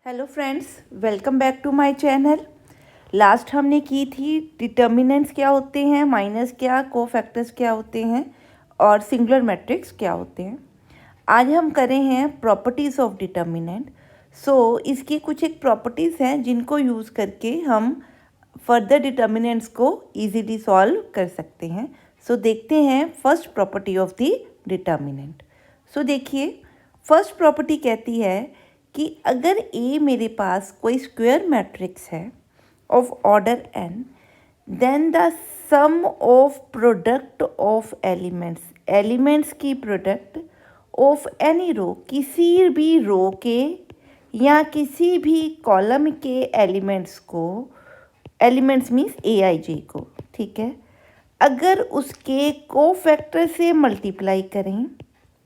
Hello friends, welcome back to my channel. Last हमने की थी डिटर्मिनेंट्स क्या होते हैं, माइनस क्या, कोफैक्टर्स क्या होते हैं और सिंगुलर मैट्रिक्स क्या होते हैं। आज हम करें हैं प्रॉपर्टीज़ ऑफ डिटर्मिनेंट। इसकी कुछ एक प्रॉपर्टीज़ हैं जिनको यूज़ करके हम फर्दर डिटर्मिनेंट्स को इजीली सॉल्व कर सकते हैं। देखते हैं first property of the determinant. देखिए, फर्स्ट प्रॉपर्टी कहती है कि अगर ए मेरे पास कोई स्क्वायर मैट्रिक्स है of order N, then the sum of product of elements की प्रोडक्ट ऑफ एनी रो, किसी भी रो के या किसी भी कॉलम के एलिमेंट्स मीन्स ए आई जे को, ठीक है, अगर उसके कोफैक्टर से मल्टीप्लाई करें,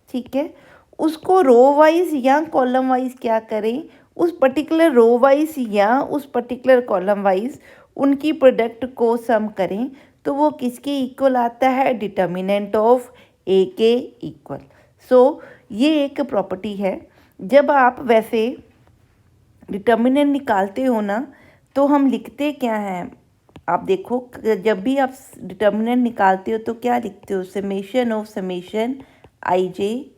ठीक है, उसको रो वाइज या कॉलम वाइज क्या करें, उस पर्टिकुलर रो वाइज या उस पर्टिकुलर कॉलम वाइज उनकी प्रोडक्ट को सम करें, तो वो किसके इक्वल आता है, डिटर्मिनेंट ऑफ ए के इक्वल। ये एक प्रॉपर्टी है। जब आप वैसे डिटर्मिनेंट निकालते हो ना, तो हम लिखते क्या हैं, आप देखो, जब भी आप डिटर्मिनेंट निकालते हो तो क्या लिखते हो, summation of summation I J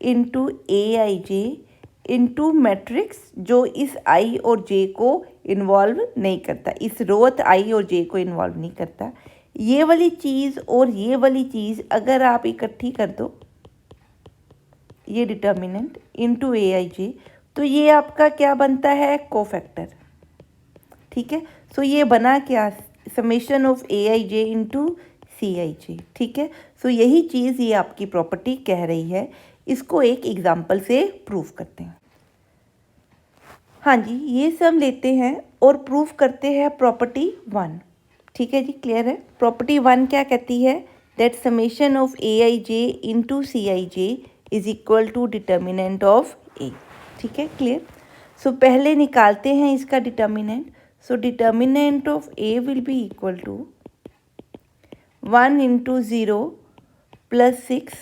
into A I J into matrix जो इस आई और जे को इन्वॉल्व नहीं करता, इस रोथ आई और जे को इन्वॉल्व नहीं करता। ये वाली चीज़ और ये वाली चीज़ अगर आप इकट्ठी कर दो, ये डिटर्मिनेंट इंटू ए आई जे, तो ये आपका क्या बनता है, कोफैक्टर, ठीक है। ये बना क्या, summation of A I J into C I J, ठीक है। यही चीज़ ये आपकी प्रॉपर्टी कह रही है। इसको एक एग्जाम्पल से प्रूव करते हैं। हाँ जी, ये सब लेते हैं और प्रूव करते हैं प्रॉपर्टी 1, ठीक है जी, क्लियर है। प्रॉपर्टी 1 क्या कहती है, that summation of A I J into C I J is equal to determinant of A, ठीक है, क्लियर। पहले निकालते हैं इसका determinant. Determinant of A will be equal to 1 into 0 plus 6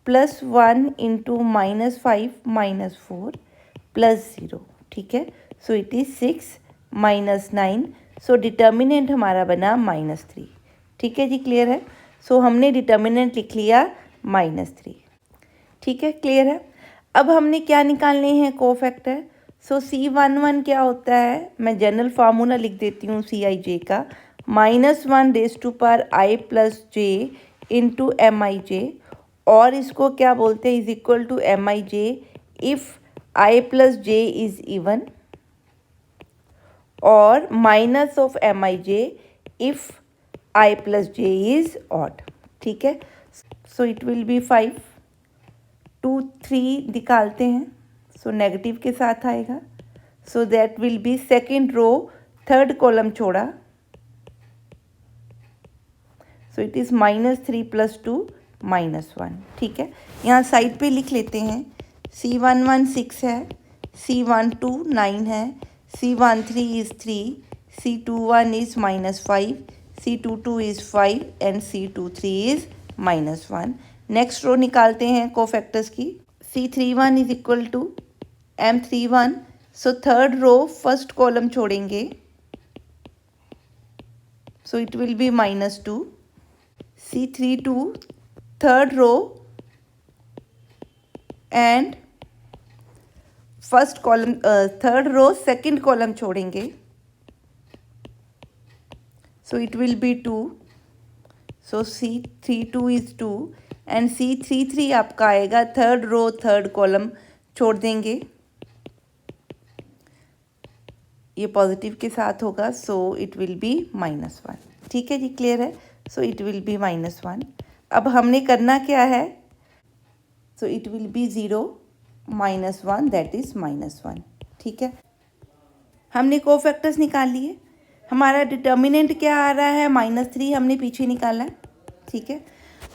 plus 1 into -5 -4 plus 0, ठीक है। It is 6 -9। डिटर्मिनेंट हमारा बना -3, ठीक है जी, क्लियर है। हमने डिटर्मिनेंट लिख लिया -3, ठीक है, क्लियर है। अब हमने क्या निकालने हैं, कोफैक्टर। C11 क्या होता है, मैं जनरल फार्मूला लिख देती हूँ सी आई जे का, -1 raise to power i plus J into M I J, और इसको क्या बोलते हैं, is equal to M I J if I plus J is even, और minus of M I J if I plus J is odd, ठीक है। It will B 5 2 3 निकालते हैं, नेगेटिव के साथ आएगा। That will be second row, third column छोड़ा, it is -3 + 2 -1, ठीक है। यहाँ साइड पे लिख लेते हैं, C11 6 है, C12 9 है, C13 is 3, C21 is -5, C22 is 5 and C23 is -1। Next row निकालते हैं कोफैक्टर्स की। C31 is equal to M31, third row first column छोड़ेंगे, it will be -2, C32 third row and first column, third row second column छोड़ेंगे, it will be 2, C32 is 2 and C33 आपका आएगा, third row third column छोड़ देंगे, ये positive के साथ होगा, इट विल बी -1, ठीक है जी, क्लियर है। It will B -1। अब हमने करना क्या है, it will B 0 -1, that is -1, ठीक है। हमने कोफैक्टर्स निकाल लिए। हमारा डिटर्मिनेंट क्या आ रहा है, -3 हमने पीछे निकाला है, ठीक है।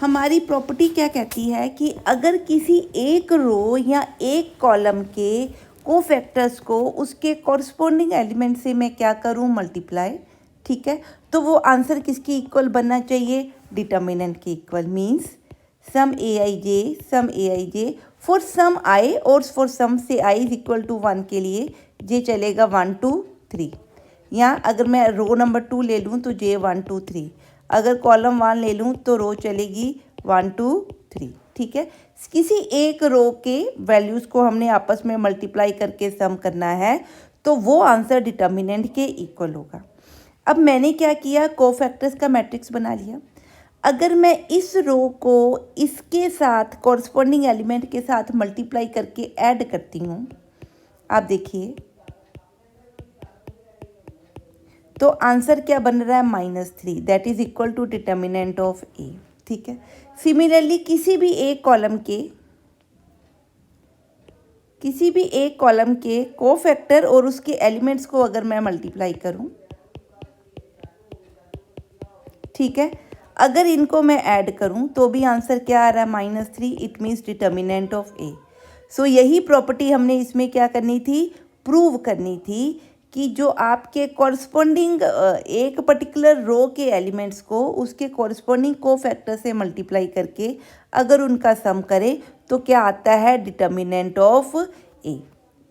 हमारी प्रॉपर्टी क्या कहती है कि अगर किसी एक रो या एक कॉलम के कोफैक्टर्स को उसके कॉरस्पॉन्डिंग एलिमेंट से मैं क्या करूं, मल्टीप्लाई, ठीक है, तो वो आंसर किसके इक्वल बनना चाहिए, डिटर्मिनेंट के equal. Means sum A I J for sum I और फॉर सम से आई इज इक्वल टू 1 के लिए ये चलेगा 1 2 3। यहाँ अगर मैं रो नंबर 2 ले लूँ तो जे 1 2 3, अगर कॉलम 1 ले लूँ तो रो चलेगी 1 2 3। ठीक है, किसी एक रो के वैल्यूज़ को हमने आपस में मल्टीप्लाई करके सम करना है तो वो आंसर डिटर्मिनेंट के इक्वल होगा। अब मैंने क्या किया, कोफैक्टर्स का मैट्रिक्स बना लिया। अगर मैं इस रो को इसके साथ कॉरस्पॉन्डिंग एलिमेंट के साथ मल्टीप्लाई करके ऐड करती हूँ, आप देखिए तो आंसर क्या बन रहा है, -3, that is equal to determinant of A. ठीक है, सिमिलरली किसी भी एक कॉलम के कोफैक्टर और उसके एलिमेंट्स को अगर मैं मल्टीप्लाई करूं, ठीक है, अगर इनको मैं ऐड करूं तो भी आंसर क्या आ रहा है, -3, it means determinant of A. सो यही प्रॉपर्टी हमने इसमें क्या करनी थी, प्रूव करनी थी कि जो आपके कॉरस्पॉन्डिंग एक पर्टिकुलर रो के एलिमेंट्स को उसके कॉरस्पॉन्डिंग कोफैक्टर से मल्टीप्लाई करके अगर उनका सम करें तो क्या आता है, डिटर्मिनेंट ऑफ ए।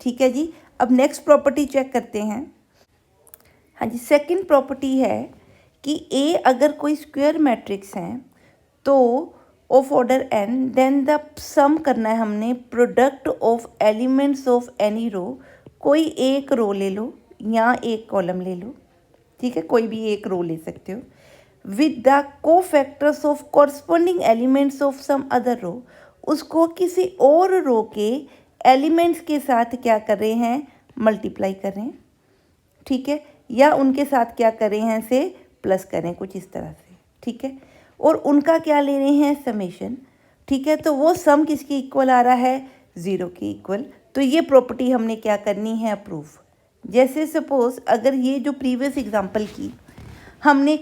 ठीक है जी, अब नेक्स्ट प्रॉपर्टी चेक करते हैं। हाँ जी, सेकंड प्रॉपर्टी है कि ए अगर कोई स्क्वायर मैट्रिक्स है तो of order N, then the sum करना है हमने product of elements of any row. कोई एक रो ले लो या एक कॉलम ले लो, ठीक है, कोई भी एक रो ले सकते हो, with the cofactors of corresponding elements of some other row. उसको किसी और रो के एलिमेंट्स के साथ क्या कर रहे हैं, मल्टीप्लाई कर रहे हैं। ठीक है, या उनके साथ क्या कर रहे हैं, से प्लस करें कुछ इस तरह से। ठीक है, और उनका क्या ले रहे हैं, समेशन। ठीक है, तो वो सम किसके इक्वल आ रहा है, 0 के इक्वल। तो ये प्रॉपर्टी हमने क्या करनी है, प्रूफ। जैसे सपोज अगर ये जो प्रीवियस एग्जांपल की हमने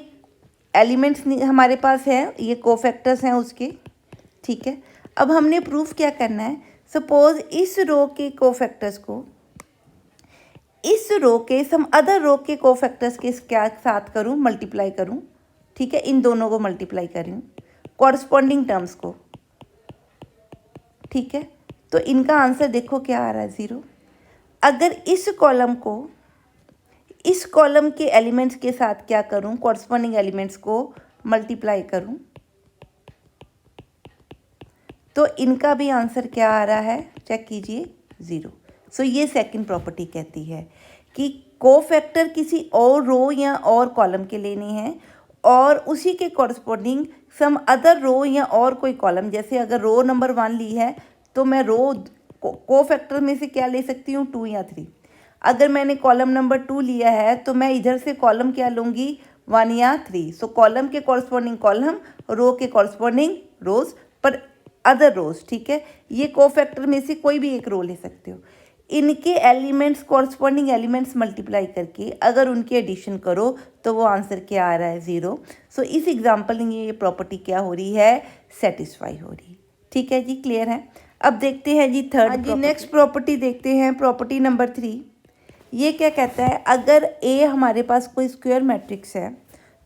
एलिमेंट्स हमारे पास है, ये कोफैक्टर्स हैं उसके। ठीक है, अब हमने प्रूफ क्या करना है, सपोज इस रो के कोफैक्टर्स को इस रो के सम अदर रो के कोफैक्टर्स के क्या साथ करूं, मल्टीप्लाई करूं। ठीक है, इन दोनों को मल्टीप्लाई करूं कॉरस्पॉन्डिंग टर्म्स को। ठीक है, तो इनका आंसर देखो क्या आ रहा है, 0। अगर इस कॉलम को इस कॉलम के एलिमेंट्स के साथ क्या करूं, कॉरस्पॉन्डिंग एलिमेंट्स को मल्टीप्लाई करूं तो इनका भी आंसर क्या आ रहा है, चेक कीजिए, 0। सो ये सेकंड प्रॉपर्टी कहती है कि कोफैक्टर किसी और रो या और कॉलम के लेने हैं और उसी के कॉरस्पॉन्डिंग सम अदर रो या और कोई कॉलम, जैसे अगर रो नंबर 1 ली है तो मैं रो कोफैक्टर में से क्या ले सकती हूँ, 2 या 3। अगर मैंने कॉलम नंबर 2 लिया है तो मैं इधर से कॉलम क्या लूँगी, 1 या 3। सो कॉलम के कॉरस्पॉन्डिंग कॉलम, रो के कॉरस्पॉन्डिंग रोज, पर अदर रोज। ठीक है, ये कोफैक्टर में से कोई भी एक रो ले सकते हो। इनके एलिमेंट्स, कॉरस्पॉन्डिंग एलिमेंट्स मल्टीप्लाई करके अगर उनके एडिशन करो तो वो आंसर क्या आ रहा है, 0। सो इस एग्जाम्पल में ये प्रॉपर्टी क्या हो रही है, सेटिस्फाई हो रही है। ठीक है जी, क्लियर है। अब देखते हैं जी थर्ड जी, नेक्स्ट प्रॉपर्टी देखते हैं, प्रॉपर्टी नंबर 3। ये क्या कहता है, अगर ए हमारे पास कोई स्क्वायर मैट्रिक्स है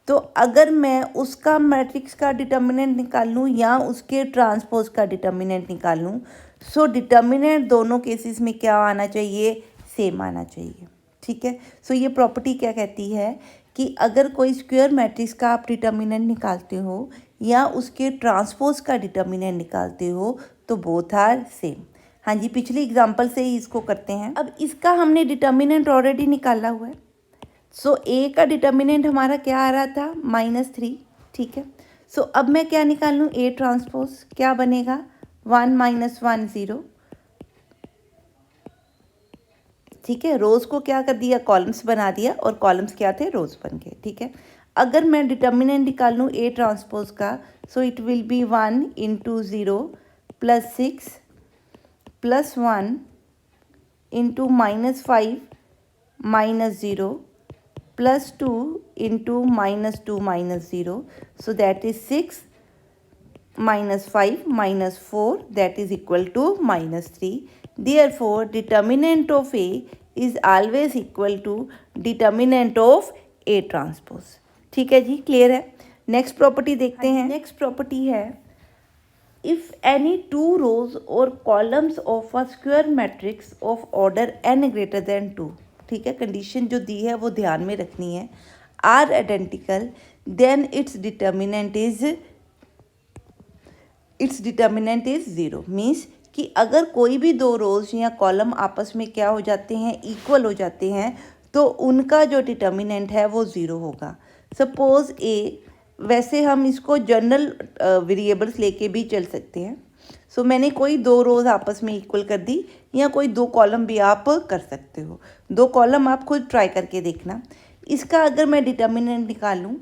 तो अगर मैं उसका मैट्रिक्स का डिटर्मिनेंट निकाल लूँ या उसके ट्रांसपोज का डिटर्मिनेंट निकाल लूँ, सो डिटर्मिनेंट दोनों केसेस में क्या आना चाहिए, सेम आना चाहिए। ठीक है, सो ये प्रॉपर्टी क्या कहती है कि अगर कोई स्क्वायर मैट्रिक्स का आप डिटर्मिनेंट निकालते हो या उसके ट्रांसपोज का डिटर्मिनेंट निकालते हो तो बोथ आर सेम। हाँ जी, पिछली एग्जांपल से ही इसको करते हैं। अब इसका हमने डिटर्मिनेंट ऑलरेडी निकाला हुआ है। सो ए का डिटर्मिनेंट हमारा क्या आ रहा था, -3। ठीक है, सो अब मैं क्या निकाल लूँ, ए ट्रांसपोज क्या बनेगा, 1 - 1 0। ठीक है, रोज को क्या कर दिया, कॉलम्स बना दिया और कॉलम्स क्या थे, रोज बन गए। ठीक है, अगर मैं डिटर्मिनेंट निकाल लूँ ए ट्रांसपोज का, so it will B 1 × 0 + 6 + 1 × -5 - 0 + 2 × -2 - 0. So that is 6 - 5 - 4, that is equal to -3. Therefore, determinant of A is always equal to determinant of A transpose. ठीक है जी, क्लियर है। नेक्स्ट प्रॉपर्टी देखते हैं। नेक्स्ट प्रॉपर्टी है, if any two rows or columns of a square matrix of order n greater than 2, ठीक है, condition जो दी है वो ध्यान में रखनी है, are identical then its determinant is zero. Means कि अगर कोई भी दो रोज या कॉलम आपस में क्या हो जाते हैं, इक्वल हो जाते हैं, तो उनका जो डिटर्मिनेंट है वो ज़ीरो होगा। सपोज ए, वैसे हम इसको जनरल वेरिएबल्स लेके भी चल सकते हैं। सो मैंने कोई दो रोज आपस में इक्वल कर दी, या कोई दो कॉलम भी आप कर सकते हो। दो कॉलम आप खुद ट्राई करके देखना। इसका अगर मैं डिटर्मिनेंट निकालूं,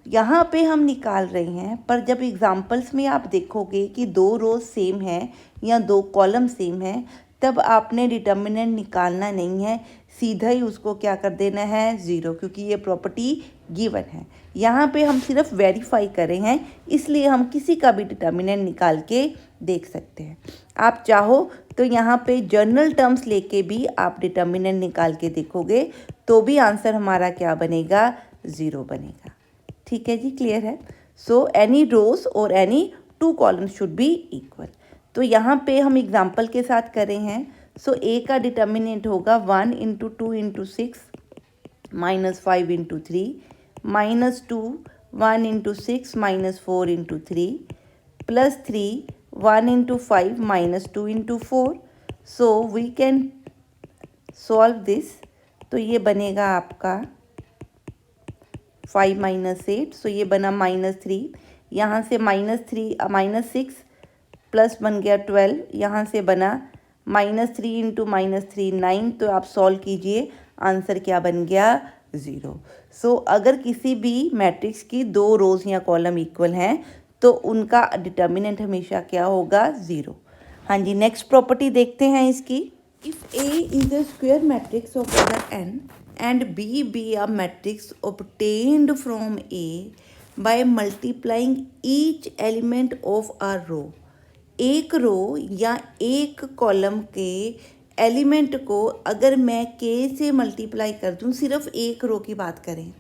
यहाँ पे हम निकाल रहे हैं, पर जब एग्जाम्पल्स में आप देखोगे कि दो रोज सेम है या दो कॉलम सेम है, तब आपने डिटर्मिनेंट निकालना नहीं है, सीधा ही उसको क्या कर देना है, ज़ीरो, क्योंकि ये प्रॉपर्टी गिवन है। यहाँ पे हम सिर्फ वेरीफाई कर रहे हैं, इसलिए हम किसी का भी डिटर्मिनेंट निकाल के देख सकते हैं। आप चाहो तो यहाँ पे जनरल टर्म्स लेके भी आप डिटर्मिनेंट निकाल के देखोगे तो भी आंसर हमारा क्या बनेगा, ज़ीरो बनेगा। ठीक है जी, क्लियर है। सो एनी रोज और any two columns should be equal. तो यहाँ पे हम एग्जाम्पल के साथ कर रहे हैं। सो ए का डिटर्मिनेंट होगा 1 into 2 into 6 minus 5 into 3 minus 2 1 into 6 minus 4 into 3 plus 3 1 into 5 minus 2 into 4। So we can solve this. तो ये बनेगा आपका 5 माइनस 8, सो ये बना -3। यहाँ से -6 प्लस बन गया 12, यहाँ से बना -3 इंटू -3 9। तो आप सॉल्व कीजिए, आंसर क्या बन गया, ज़ीरो। सो अगर किसी भी मैट्रिक्स की दो रोज या कॉलम इक्वल हैं तो उनका डिटर्मिनेंट हमेशा क्या होगा, ज़ीरो। हाँ जी, नेक्स्ट प्रॉपर्टी देखते हैं इसकी। If A is a square matrix of order n and B be a matrix obtained from A by multiplying each element of a row। एक रो या एक कॉलम के एलिमेंट को अगर मैं K से मल्टीप्लाई कर दूं, सिर्फ एक रो की बात करें,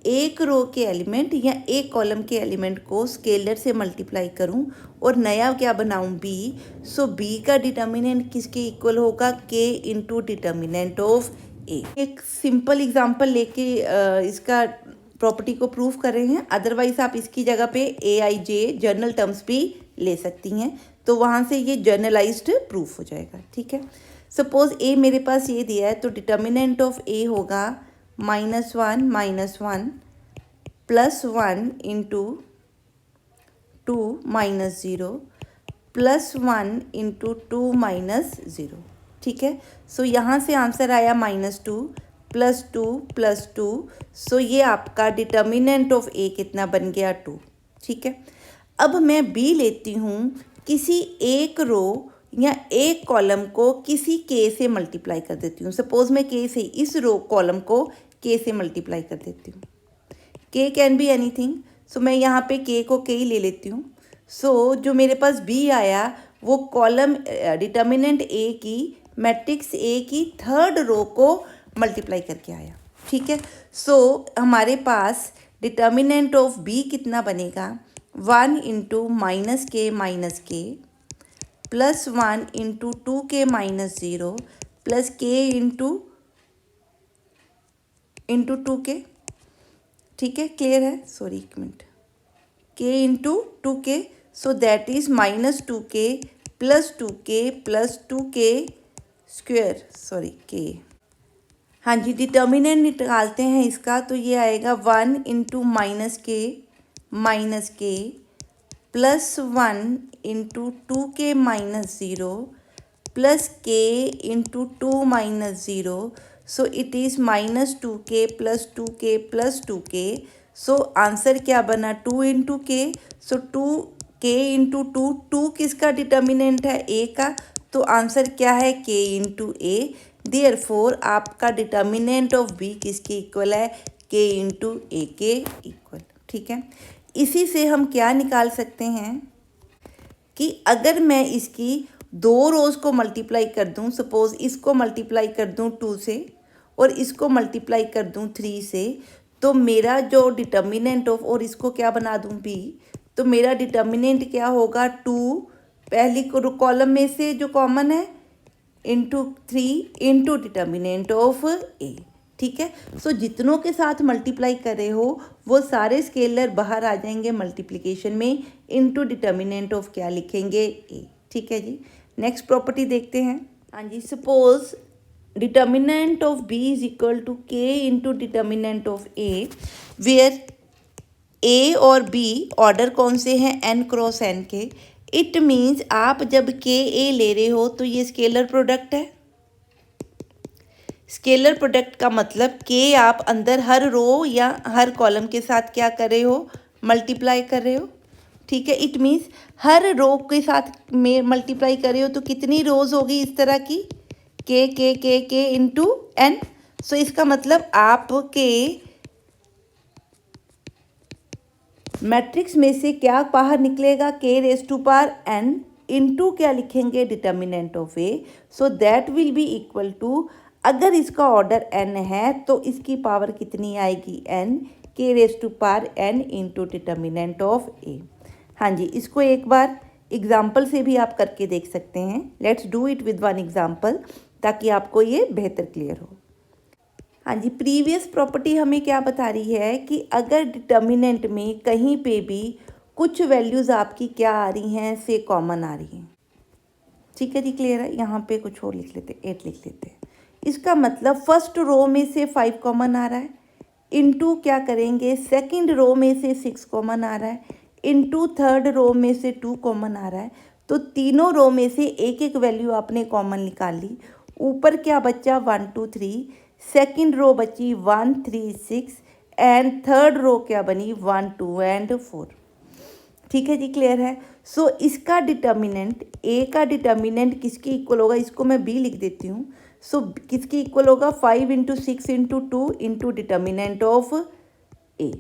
एक रो के एलिमेंट या एक कॉलम के एलिमेंट को स्केलर से मल्टीप्लाई करूं और नया क्या बनाऊं, B। सो B का डिटर्मिनेंट किसके इक्वल होगा, K इंटू डिटर्मिनेंट ऑफ ए। एक सिंपल एग्जांपल लेके इसका प्रॉपर्टी को प्रूव कर रहे हैं। अदरवाइज आप इसकी जगह पे AIJ जनरल टर्म्स भी ले सकती हैं, तो वहाँ से ये जर्नलाइज्ड प्रूफ हो जाएगा। ठीक है, सपोज ए मेरे पास ये दिया है, तो डिटर्मिनेंट ऑफ ए होगा -1 plus 1 into 2 minus 0 plus 1 into 2 minus 0। ठीक है, सो यहाँ से आंसर आया -2 प्लस 2 प्लस 2। सो ये आपका डिटर्मिनेंट ऑफ ए कितना बन गया, 2। ठीक है, अब मैं B लेती हूँ, किसी एक रो या एक कॉलम को किसी K से मल्टीप्लाई कर देती हूँ। सपोज मैं K से इस रो कॉलम को K से मल्टीप्लाई कर देती हूँ। K कैन बी एनीथिंग, सो मैं यहाँ पे K को K ही ले लेती हूँ। सो जो मेरे पास B आया वो कॉलम डिटर्मिनेंट A की मैट्रिक्स ए की थर्ड रो को मल्टीप्लाई करके आया। ठीक है, सो हमारे पास डिटर्मिनेंट ऑफ बी कितना बनेगा, 1 into -k plus 1 into 2k minus 0 plus k into 2k। ठीक है, क्लियर है, सॉरी एक minute, k into 2k। So that is -2k plus 2k plus 2k square, sorry के। हाँ जी, डिटर्मिनेंट निकालते हैं इसका, तो ये आएगा 1 into -k plus 1 into 2k minus 0 plus k into 2 minus 0। So it is -2k plus 2k plus 2k। So answer क्या बना, 2 इंटू के। सो 2k इंटू 2 किसका डिटर्मिनेंट है, a का, तो आंसर क्या है, k इंटू ए। देयरफॉर आपका डिटर्मिनेंट ऑफ बी किसके इक्वल है, k इंटू ए के इक्वल। ठीक है, इसी से हम क्या निकाल सकते हैं कि अगर मैं इसकी दो रोज़ को मल्टीप्लाई कर दूं, सपोज इसको मल्टीप्लाई कर दूं 2 से और इसको मल्टीप्लाई कर दूं 3 से, तो मेरा जो डिटर्मिनेंट ऑफ, और इसको क्या बना दूं b, तो मेरा डिटर्मिनेंट क्या होगा, 2 पहली कॉलम में से जो कॉमन है into 3 into determinant of A, ठीक है। सो जितनों के साथ मल्टीप्लाई कर रहे हो वो सारे स्केलर बाहर आ जाएंगे मल्टीप्लिकेशन में, इंटू डिटर्मिनेंट ऑफ क्या लिखेंगे, ए, ठीक है जी। नेक्स्ट प्रॉपर्टी देखते हैं। हाँ जी, suppose determinant of B is equal to K into determinant of A, where A और बी ऑर्डर कौन से हैं, एन क्रॉस एन के। इट मीन्स आप जब के ए ले रहे हो तो ये स्केलर प्रोडक्ट है। स्केलर प्रोडक्ट का मतलब के आप अंदर हर रो या हर कॉलम के साथ क्या कर रहे हो, मल्टीप्लाई कर रहे हो, ठीक है। इट मीन्स हर रो के साथ में मल्टीप्लाई कर रहे हो तो कितनी रोज होगी इस तरह की, के इंटू एन। सो इसका मतलब आपके मैट्रिक्स में से क्या बाहर निकलेगा, के raise to power N into क्या लिखेंगे, determinant of A. So that will be equal to, अगर इसका ऑर्डर एन है तो इसकी पावर कितनी आएगी, N, K raise to power N into determinant of A. हाँ जी, इसको एक बार एग्जाम्पल से भी आप करके देख सकते हैं। Let's do it with one example ताकि आपको ये बेहतर क्लियर हो। हाँ जी, प्रीवियस प्रॉपर्टी हमें क्या बता रही है कि अगर डिटर्मिनेंट में कहीं पे भी कुछ वैल्यूज़ आपकी क्या आ रही हैं, से कॉमन आ रही हैं, ठीक है जी, क्लियर है। यहाँ पे कुछ और लिख लेते, 8 लिख लेते हैं। इसका मतलब फर्स्ट रो में से 5 कॉमन आ रहा है, इनटू क्या करेंगे, सेकंड रो में से 6 कॉमन आ रहा है, इनटू थर्ड रो में से 2 कॉमन आ रहा है। तो तीनों रो में से एक एक वैल्यू आपने कॉमन निकाल ली। ऊपर क्या बचा, 1 2 3, सेकंड रो बची 1 3 6 एंड थर्ड रो क्या बनी, 1 2 एंड 4, ठीक है जी, क्लियर है। सो इसका डिटर्मिनेंट, ए का डिटर्मिनेंट किसके इक्वल होगा, इसको मैं बी लिख देती हूँ। सो किसके इक्वल होगा, 5 into 6 into 2 into determinant of A,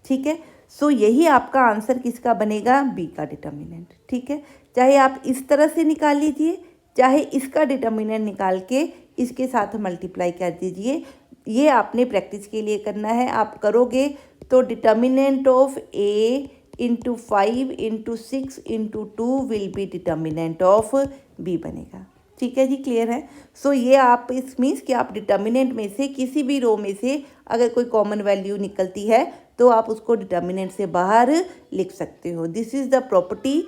ठीक है। सो यही आपका आंसर किसका बनेगा, बी का डिटर्मिनेंट, ठीक है। चाहे आप इस तरह से निकाल लीजिए, चाहे इसका डिटर्मिनेंट निकाल के इसके साथ मल्टीप्लाई कर दीजिए। ये आपने प्रैक्टिस के लिए करना है। आप करोगे तो determinant of A into 5 into 6 into 2 will be determinant of B बनेगा, ठीक है जी, क्लियर है। सो ये आप, इस मीन्स कि आप डिटर्मिनेंट में से किसी भी रो में से अगर कोई कॉमन वैल्यू निकलती है तो आप उसको डिटर्मिनेंट से बाहर लिख सकते हो। दिस इज़ द प्रॉपर्टी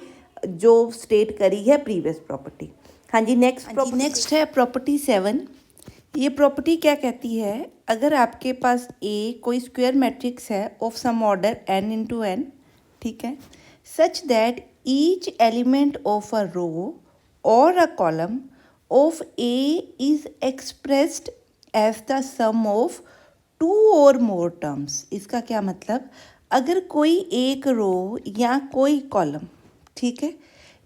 जो स्टेट करी है प्रीवियस प्रॉपर्टी। हाँ जी, नेक्स्ट है प्रॉपर्टी 7। ये प्रॉपर्टी क्या कहती है, अगर आपके पास ए कोई स्क्वायर मैट्रिक्स है of some order n into N, ठीक है, such that each element of a row और a column of A is expressed as the sum of 2 और मोर टर्म्स। इसका क्या मतलब, अगर कोई एक रो या कोई कॉलम, ठीक है,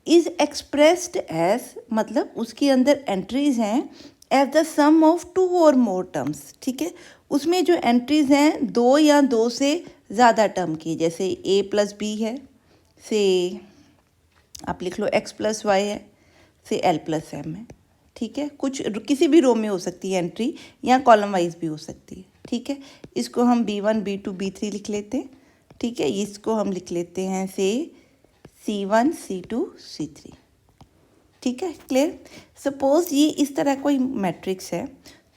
इज एक्सप्रेस्ड एज, मतलब उसके अंदर एंट्रीज हैं एज द सम ऑफ 2 और मोर टर्म्स, ठीक है। उसमें जो एंट्रीज हैं 2 या 2 से ज़्यादा टर्म की, जैसे a प्लस बी है, से आप लिख लो x प्लस वाई है, से l प्लस एम है, ठीक है। कुछ किसी भी रो में हो सकती है एंट्री, या कॉलम वाइज भी हो सकती है, ठीक है। इसको हम b1 b2 b3 लिख लेते हैं, ठीक है। इसको हम लिख लेते हैं से c1 c2 c3, ठीक है, क्लियर। सपोज ये इस तरह कोई मैट्रिक्स है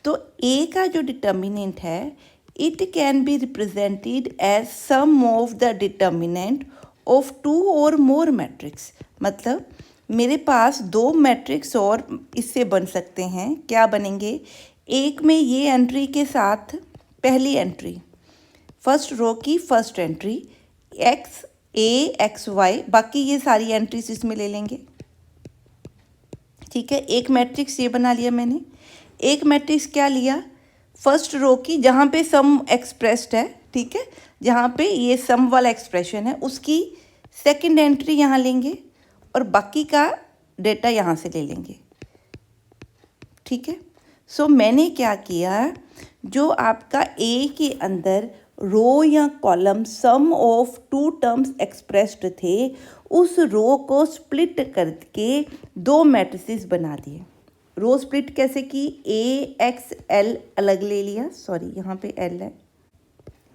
तो a का जो डिटर्मिनेंट है it can be represented as sum of the determinant of 2 और मोर मैट्रिक्स। मतलब मेरे पास 2 मैट्रिक्स और इससे बन सकते हैं। क्या बनेंगे, एक में ये एंट्री के साथ पहली एंट्री, फर्स्ट रो की first entry x a x y, बाकी ये सारी एंट्रीज इसमें ले लेंगे, ठीक है। एक मैट्रिक्स ये बना लिया मैंने। एक मैट्रिक्स क्या लिया, फर्स्ट रो की जहाँ पे सम एक्सप्रेस्ड है, ठीक है, जहाँ पे ये सम वाला एक्सप्रेशन है उसकी सेकंड एंट्री यहाँ लेंगे और बाकी का डेटा यहाँ से ले लेंगे, ठीक है। सो मैंने क्या किया, जो आपका ए के अंदर रो या column sum of 2 terms expressed थे, उस रो को स्प्लिट करके 2 मैट्रिसेस बना दिए। रो स्प्लिट कैसे की, ए एक्स एल अलग ले लिया, सॉरी यहाँ पे एल है,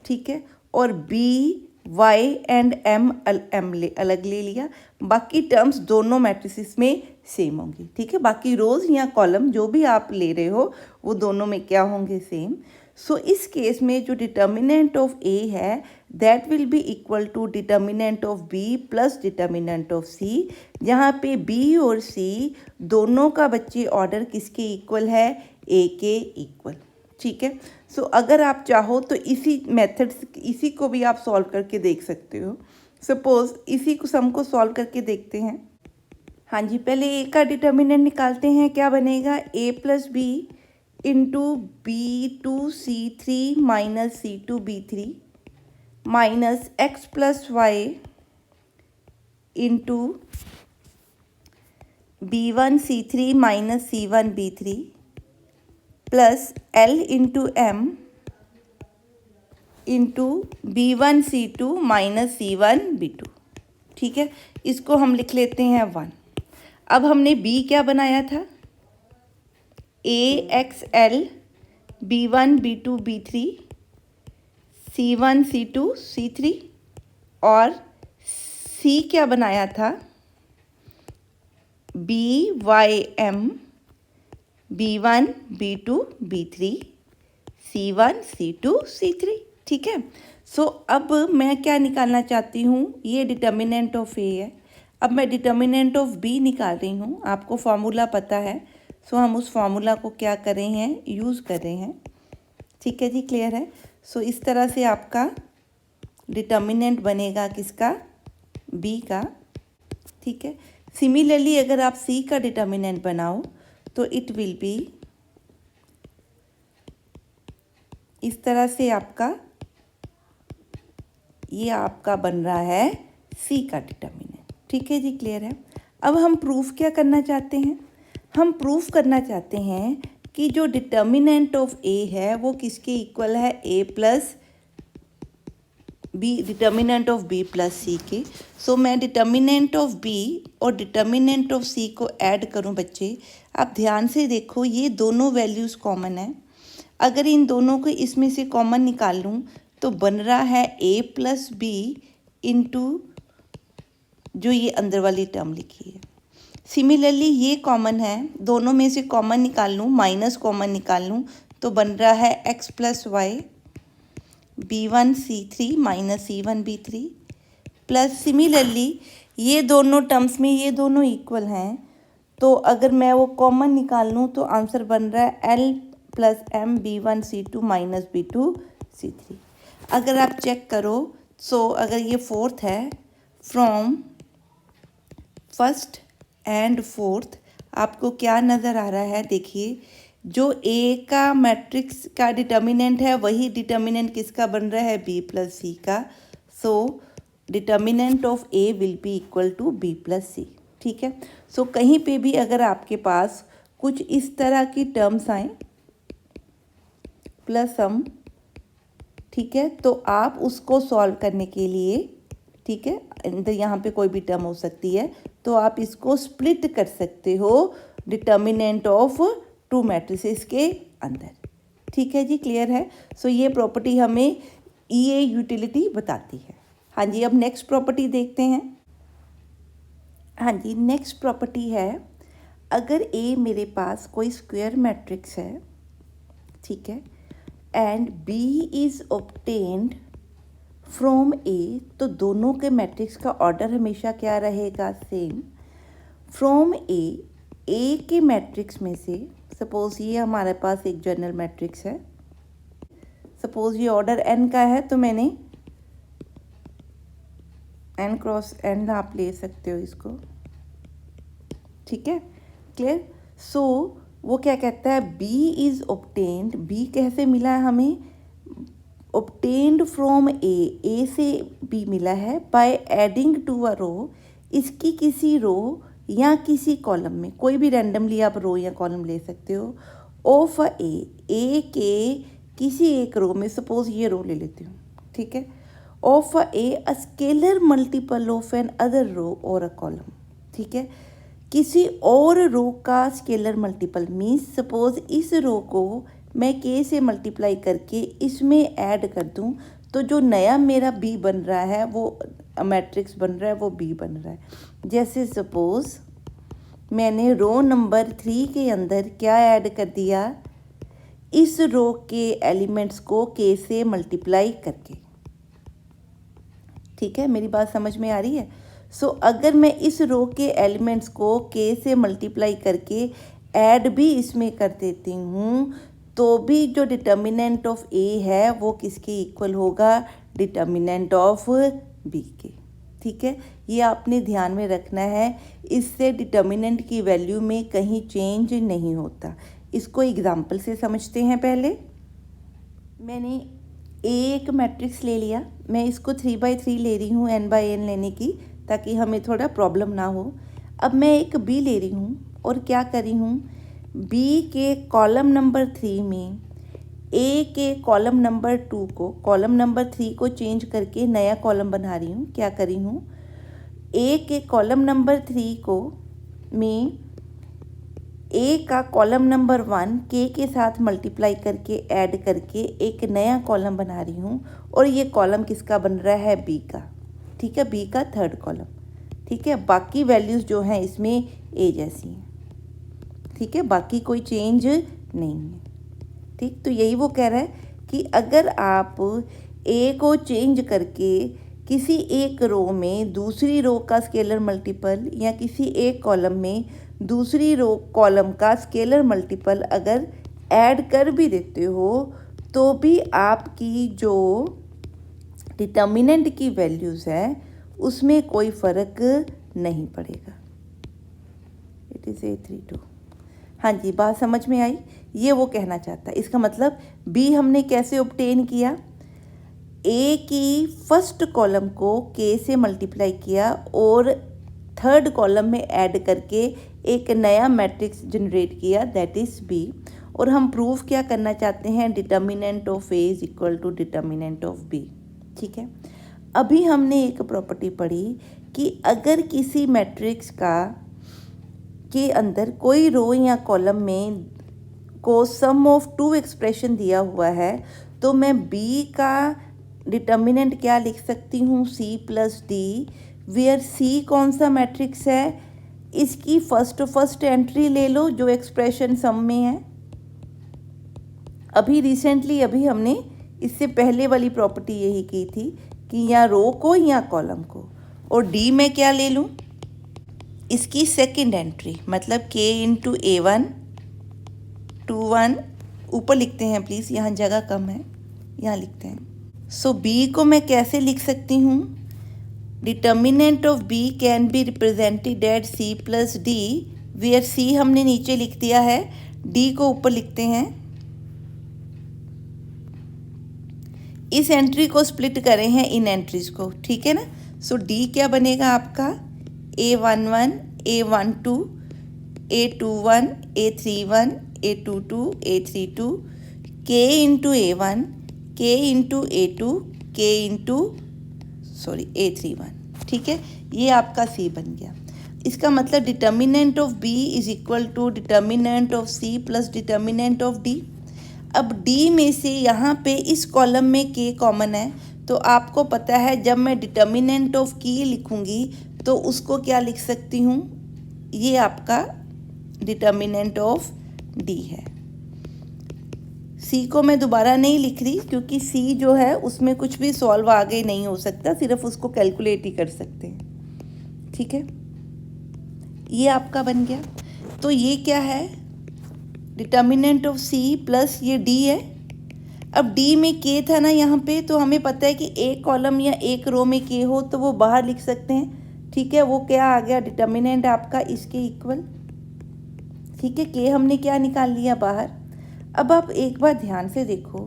ठीक है, और बी y एंड m अलग ले लिया, बाकी टर्म्स दोनों मैट्रिसेस में सेम होंगी, ठीक है। बाकी रोज़ या कॉलम जो भी आप ले रहे हो वो दोनों में क्या होंगे, सेम। सो इस केस में जो डिटर्मिनेंट ऑफ ए है that will be equal to determinant of B plus determinant of C, जहाँ पे बी और सी दोनों का बच्चे ऑर्डर किसके इक्वल है, ए के इक्वल, ठीक है। सो अगर आप चाहो तो इसी मेथड इसी को भी आप सॉल्व करके देख सकते हो। सपोज इसी को सम को सॉल्व करके देखते हैं। हाँ जी, पहले ए का डिटर्मिनेंट निकालते हैं, क्या बनेगा, A plus B into B two C three minus C two B three minus X plus Y into B one C three minus C one B three plus L into M into B one C two minus C one B two, ठीक है। इसको हम लिख लेते हैं 1। अब हमने b क्या बनाया था, A X L B one B two B three C one C two C three, और c क्या बनाया था, B Y M B one B two B three C one सी टू सी थ्री, ठीक है। सो अब मैं क्या निकालना चाहती हूँ, ये डिटर्मिनेंट ऑफ ए है, अब मैं डिटर्मिनेंट ऑफ बी निकाल रही हूँ। आपको फार्मूला पता है, सो हम उस फार्मूला को क्या कर रहे हैं, यूज़ कर रहे हैं, ठीक है जी, क्लियर है। सो इस तरह से आपका डिटर्मिनेंट बनेगा किसका, बी का, ठीक है। सिमिलरली अगर आप सी का डिटर्मिनेंट बनाओ तो इट विल बी इस तरह से, आपका ये आपका बन रहा है सी का डिटर्मिनेंट, ठीक है जी, क्लियर है। अब हम प्रूफ क्या करना चाहते हैं, हम प्रूफ करना चाहते हैं कि जो डिटर्मिनेंट ऑफ ए है वो किसके इक्वल है, A plus B, determinant of B plus C के। सो मैं डिटर्मिनेंट ऑफ बी और डिटर्मिनेंट ऑफ सी को ऐड करूं बच्चे, आप ध्यान से देखो, ये दोनों वैल्यूज़ कॉमन है। अगर इन दोनों को इसमें से कॉमन निकाल लूँ तो बन रहा है a प्लस बी इंटू जो ये अंदर वाली टर्म लिखी है। सिमिलरली ये कॉमन है, दोनों में से कॉमन निकाल लूँ, माइनस कॉमन निकाल लूँ तो बन रहा है x plus Y B one C three minus C one B three plus, similarly ये दोनों टर्म्स में ये दोनों इक्वल हैं, तो अगर मैं वो कॉमन निकाल लूँ तो आंसर बन रहा है l plus m B one सी टू माइनस बी टू सी थ्री। अगर आप चेक करो, सो अगर ये फोर्थ है, फ्रॉम फर्स्ट एंड फोर्थ आपको क्या नज़र आ रहा है, देखिए जो ए का मैट्रिक्स का डिटर्मिनेंट है वही डिटर्मिनेंट किसका बन रहा है, बी प्लस सी का। So determinant of A will be equal to B plus C, ठीक है। सो कहीं पे भी अगर आपके पास कुछ इस तरह की टर्म्स आए प्लस सम, ठीक है, तो आप उसको सॉल्व करने के लिए, ठीक है, यहाँ पे कोई भी टर्म हो सकती है, तो आप इसको स्प्लिट कर सकते हो डिटर्मिनेंट ऑफ टू मैट्रिसेस के अंदर, ठीक है जी, क्लियर है। सो ये प्रॉपर्टी हमें ईए यूटिलिटी बताती है। हाँ जी, अब नेक्स्ट प्रॉपर्टी देखते हैं। हाँ जी, नेक्स्ट प्रॉपर्टी है, अगर ए मेरे पास कोई स्क्वायर मैट्रिक्स है, ठीक है, and B is obtained from A, तो दोनों के मैट्रिक्स का ऑर्डर हमेशा क्या रहेगा, सेम। फ्रॉम ए के मैट्रिक्स में से, सपोज़ ये हमारे पास एक जनरल मैट्रिक्स है, सपोज़ ये ऑर्डर एन का है, तो मैंने एन क्रॉस एन आप ले सकते हो इसको, ठीक है, क्लियर। सो वो क्या कहता है, बी इज़ ऑब्टेन्ड, बी कैसे मिला है हमें, ऑब्टेन्ड फ्रॉम ए से बी मिला है बाय एडिंग टू अ रो, इसकी किसी रो या किसी कॉलम में, कोई भी रैंडमली आप रो या कॉलम ले सकते हो, ऑफ ए के किसी एक रो में, सपोज ये रो ले लेती हूँ, ठीक है, of a scalar multiple of another row और अ कॉलम, ठीक है, किसी और रो का स्केलर मल्टीपल मीन्स सपोज इस रो को मैं के से मल्टीप्लाई करके इसमें ऐड कर दूं तो जो नया मेरा बी बन रहा है वो मैट्रिक्स बन रहा है वो बी बन रहा है। जैसे सपोज़ मैंने रो नंबर 3 के अंदर क्या ऐड कर दिया, इस रो के एलिमेंट्स को के से मल्टीप्लाई करके। ठीक है, मेरी बात समझ में आ रही है? सो अगर मैं इस रो के एलिमेंट्स को के से मल्टीप्लाई करके ऐड भी इसमें कर देती हूँ तो भी जो डिटर्मिनेंट ऑफ ए है वो किसके इक्वल होगा, डिटर्मिनेंट ऑफ बी के। ठीक है, ये आपने ध्यान में रखना है, इससे डिटर्मिनेंट की वैल्यू में कहीं चेंज नहीं होता। इसको एग्जाम्पल से समझते हैं। पहले मैंने एक मैट्रिक्स ले लिया, मैं इसको 3/3 ले रही हूँ n/n लेने की, ताकि हमें थोड़ा प्रॉब्लम ना हो। अब मैं एक बी ले रही हूँ और क्या कर रही हूँ, बी के कॉलम नंबर 3 में ए के कॉलम नंबर 2 को, कॉलम नंबर 3 को चेंज करके नया कॉलम बना रही हूँ। क्या कर रही हूँ, ए के कॉलम नंबर 3 को में ए का कॉलम नंबर 1 के साथ मल्टीप्लाई करके ऐड करके एक नया कॉलम बना रही हूँ, और ये कॉलम किसका बन रहा है, बी का। ठीक है, बी का थर्ड कॉलम। ठीक है, बाकी वैल्यूज़ जो हैं इसमें ए जैसी हैं। ठीक है, बाकी कोई चेंज नहीं है। ठीक, तो यही वो कह रहा है कि अगर आप ए को चेंज करके किसी एक रो में दूसरी रो का स्केलर मल्टीपल, या किसी एक कॉलम में दूसरी रो कॉलम का स्केलर मल्टीपल अगर ऐड कर भी देते हो तो भी आपकी जो डिटर्मिनेंट की वैल्यूज़ है उसमें कोई फ़र्क नहीं पड़ेगा। It is A32। हाँ जी, बात समझ में आई? ये वो कहना चाहता है। इसका मतलब बी हमने कैसे ऑब्टेन किया, ए की फर्स्ट कॉलम को के से मल्टीप्लाई किया और थर्ड कॉलम में ऐड करके एक नया मैट्रिक्स जनरेट किया, दैट इज़ बी। और हम प्रूफ क्या करना चाहते हैं, determinant of A is equal to determinant of B. ठीक है, अभी हमने एक प्रॉपर्टी पढ़ी कि अगर किसी मैट्रिक्स के अंदर कोई रो या कॉलम में को सम ऑफ 2 एक्सप्रेशन दिया हुआ है तो मैं बी का डिटर्मिनेंट क्या लिख सकती हूँ, सी प्लस डी, वेयर सी कौन सा मैट्रिक्स है, इसकी फर्स्ट एंट्री ले लो जो एक्सप्रेशन सम में है। अभी रिसेंटली हमने इससे पहले वाली प्रॉपर्टी यही की थी कि या रो को या कॉलम को, और डी में क्या ले लूँ, इसकी सेकंड एंट्री, मतलब k इंटू A1 2 1, ऊपर लिखते हैं प्लीज़, यहाँ जगह कम है, यहाँ लिखते हैं। सो बी को मैं कैसे लिख सकती हूँ, determinant of B can be represented at C plus D, where C हमने नीचे लिख दिया है, डी को ऊपर लिखते हैं। इस एंट्री को स्प्लिट करें हैं इन एंट्रीज को, ठीक है ना। सो डी क्या बनेगा आपका, A11 A12 A21 A31 A22 A32 K into A1 K into A2 K into A31। ठीक है, ये आपका C बन गया। इसका मतलब determinant of B is equal to determinant of C plus determinant of D। अब D में से यहाँ पे इस कॉलम में K कॉमन है, तो आपको पता है जब मैं डिटर्मिनेंट ऑफ K लिखूँगी तो उसको क्या लिख सकती हूँ, ये आपका डिटर्मिनेंट ऑफ D है। C को मैं दोबारा नहीं लिख रही क्योंकि C जो है उसमें कुछ भी सॉल्व आगे नहीं हो सकता, सिर्फ उसको कैलकुलेट ही कर सकते हैं। ठीक है, ये आपका बन गया। तो ये क्या है, डिटर्मिनेंट ऑफ C प्लस ये D है। अब D में K था ना यहाँ पे, तो हमें पता है कि एक कॉलम या एक रो में K हो तो वो बाहर लिख सकते हैं। ठीक है, वो क्या आ गया, डिटर्मिनेंट आपका इसके इक्वल। ठीक है, K हमने क्या निकाल लिया बाहर। अब आप एक बार ध्यान से देखो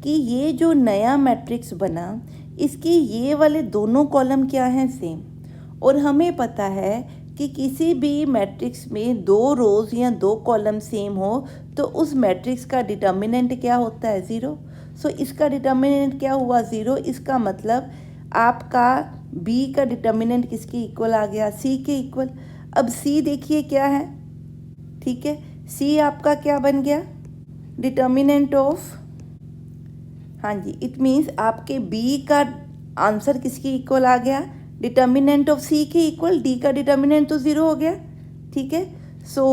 कि ये जो नया मैट्रिक्स बना, इसके ये वाले दोनों कॉलम क्या हैं, सेम। और हमें पता है कि किसी भी मैट्रिक्स में 2 रोज़ या 2 कॉलम सेम हो तो उस मैट्रिक्स का डिटर्मिनेंट क्या होता है, 0। सो इसका डिटर्मिनेंट क्या हुआ, 0। इसका मतलब आपका B का डिटर्मिनेंट किसके इक्वल आ गया, C के इक्वल। अब C देखिए क्या है, ठीक है, C आपका क्या बन गया, डिटर्मिनेंट ऑफ हाँ जी, इट मीन्स आपके बी का आंसर किसके इक्वल आ गया, डिटर्मिनेंट ऑफ सी के इक्वल। डी का डिटर्मिनेंट तो ज़ीरो हो गया, ठीक है। So